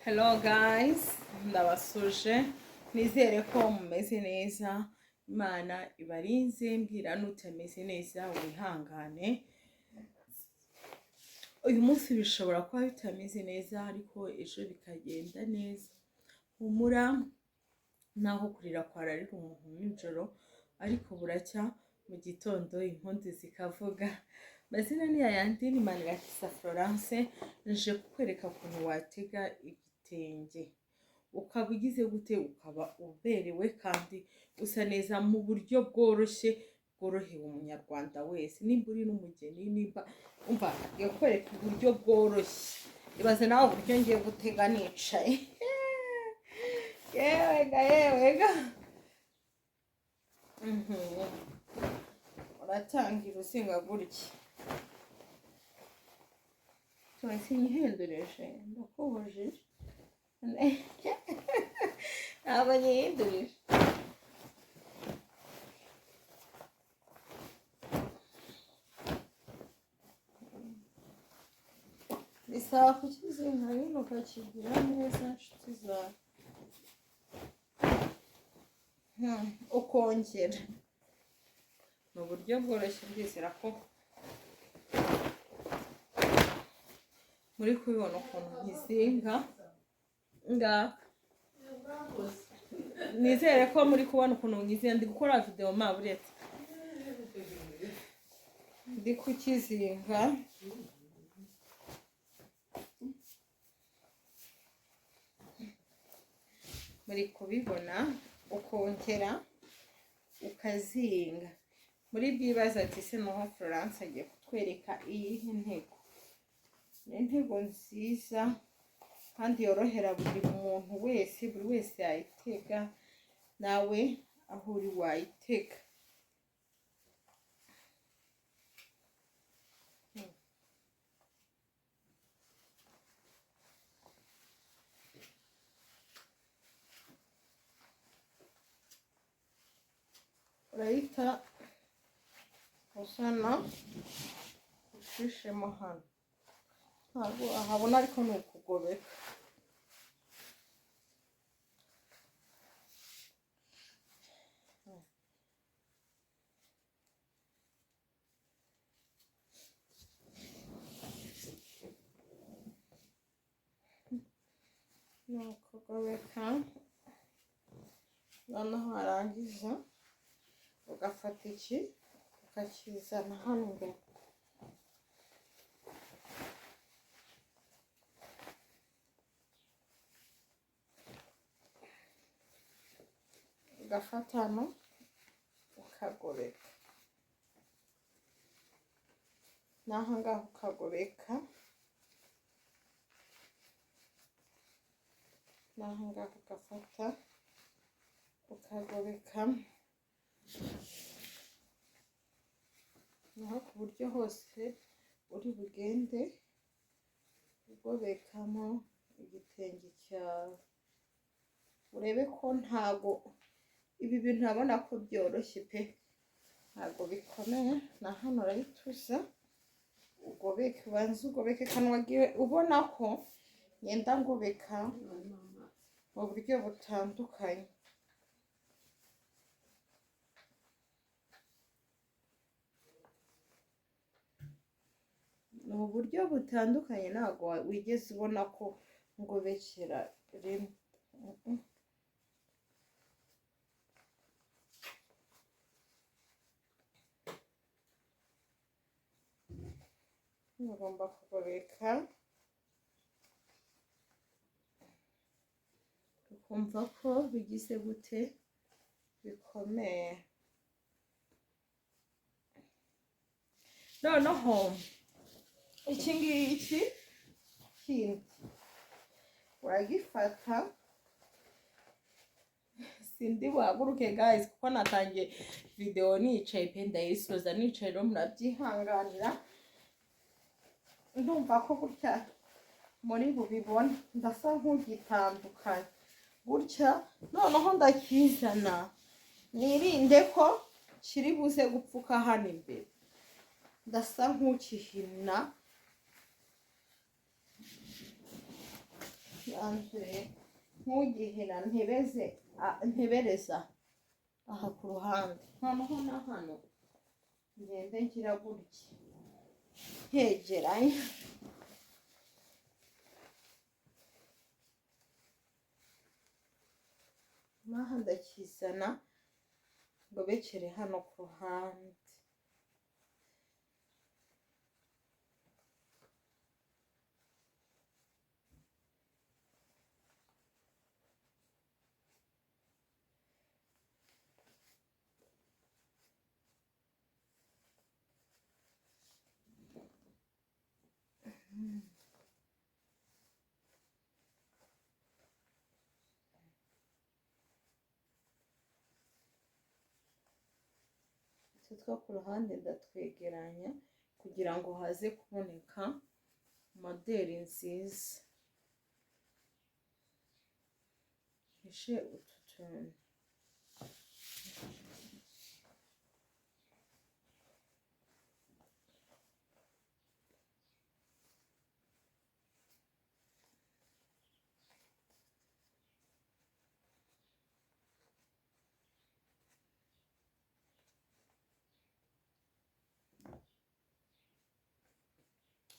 Hello guys, ndabasuje nizere ko mumeze neza. Imana ibarinze, mbwira nutameze neza wihangane. Uyu munsi bishobora kuba bitameze neza ariko ejo bikagenda neza. Humura, naho kurira kwararira umuntu nijoro ariko buracya mu gitondo impunzi zikavuga. Mazina ni yayandi, ni Manirakiza Florence. Nje kukwereka ukuntu watega igitenge ukaba ugize gute, ukaba uberewe kandi usa neza mu buryo bworoshye bworoheye umunyarwanda wese. Nimba uri n'umugeni, nimba umva ngiye kukwereka uburyo bworoshye. Ibaze nawe uburyo ngiye gutega nicaye. yewega uratangira uzinga gutya. Sinyihindurishe ndakubujije. Ntabwo nyihindurishe. Bisaba kukizinga nyine ukakigira neza nshuti zawe, ukongera. Ni uburyo bworoshye, ndizera ko muri kubibona ukuntu nkizinga. Nizere ko muri kubona ukuntu nkizinga. Ndi gukora video maburetse, ndi kukizinga. Muri kubibona ukongera ukazinga. Muri bwibaza ati se noho Florence agiye kutwereka iyi ntego. Ni intego nziza kandi yorohera buri muntu wese, buri wese yayitega. Nawe aho uri wayitega. Urahita usana ushishemo hano. Ntabwo ahabona ariko ni ukugobeka. Ni ukugobeka. Noneho warangiza ugafata iki ukakizana hano imbere. Ugafata hano ukagobeka. Naho ngaho ukagobeka. Naho ngaho ugafata ukagobeka. Naho ku buryo hose uri bugende ugobekamo igitenge cyawe. Urebe ko ntago ibi bintu urabona ko byoroshye pe, ntago bikomeye. Na hano urayituza ugobeke, ubanza ugobeke kanwa giwe. Ubona ko ngenda ngobeka mu buryo butandukanye. Mu buryo butandukanye, ntabwo wigeze ubona ko ngobekera rimwe. Ugomba kugobeka ukumva ko bigize gute, bikomeye. Noneho iki ngiki kindi uragifata. Sindi buhaguruke guys kuko natangiye video nicaye pe, ndayisoza nicaye. Rero murabyihanganira. Ndumva ko gutya muri bubibona ndasa nk'ugitandukanye gutya. Noneho ndakizana, nirinde ko kiri buze gupfuka hano imbere. Ndasa nk'ukihina hisanzuye nk'ugihina ntebereza aha ku ruhande, noneho na hano ngende ngira gutya hegeranye, naha ndakizana ngobekere hano ku ruhande. Two ku ruhande ndatwegeranya kugira ngo haze kuboneka modeli nziza. Hishe utu tuntu.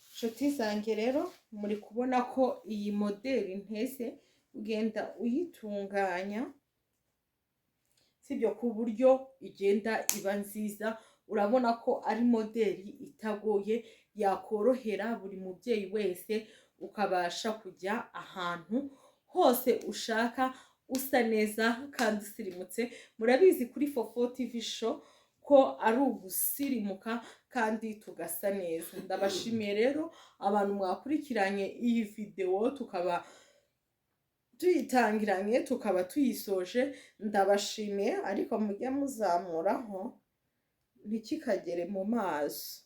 Inshuti zanjye rero muri kubona ko iyi modeli ntese ugenda uyitunganya, sibyo ku buryo igenda iba nziza. Urabona ko ari modeli itagoye, yakorohera buri mubyeyi wese, ukabasha kujya ahantu hose ushaka usa neza kandi usirimutse. Murabizi kuri Fofo TV show ko ari ugusirimuka kandi tugasa neza. Ndabashimiye rero abantu mwakurikiranye iyi video, tukaba tuyitangiranye tukaba tuyisoje. Ndabashimiye, ariko mujye muzamuraho ntikikagere mu maso,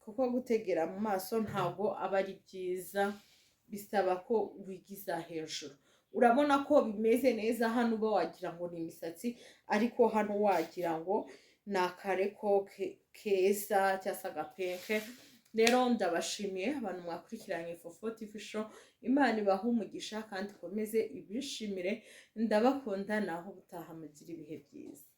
kuko gutegera mu maso ntabwo aba ari byiza, bisaba ko wigiza hejuru. Urabona ko bimeze neza, hano uba wagira ngo ni imisatsi, ariko hano wagira ngo ni akareko keza cyangwa se agapenke. Rero ndabashimiye abantu mwakurikiranye Fofo TV show, Imana ibahe umugisha kandi ikomeze ibishimire. Ndabakunda, naho ubutaha mugira ibihe byiza.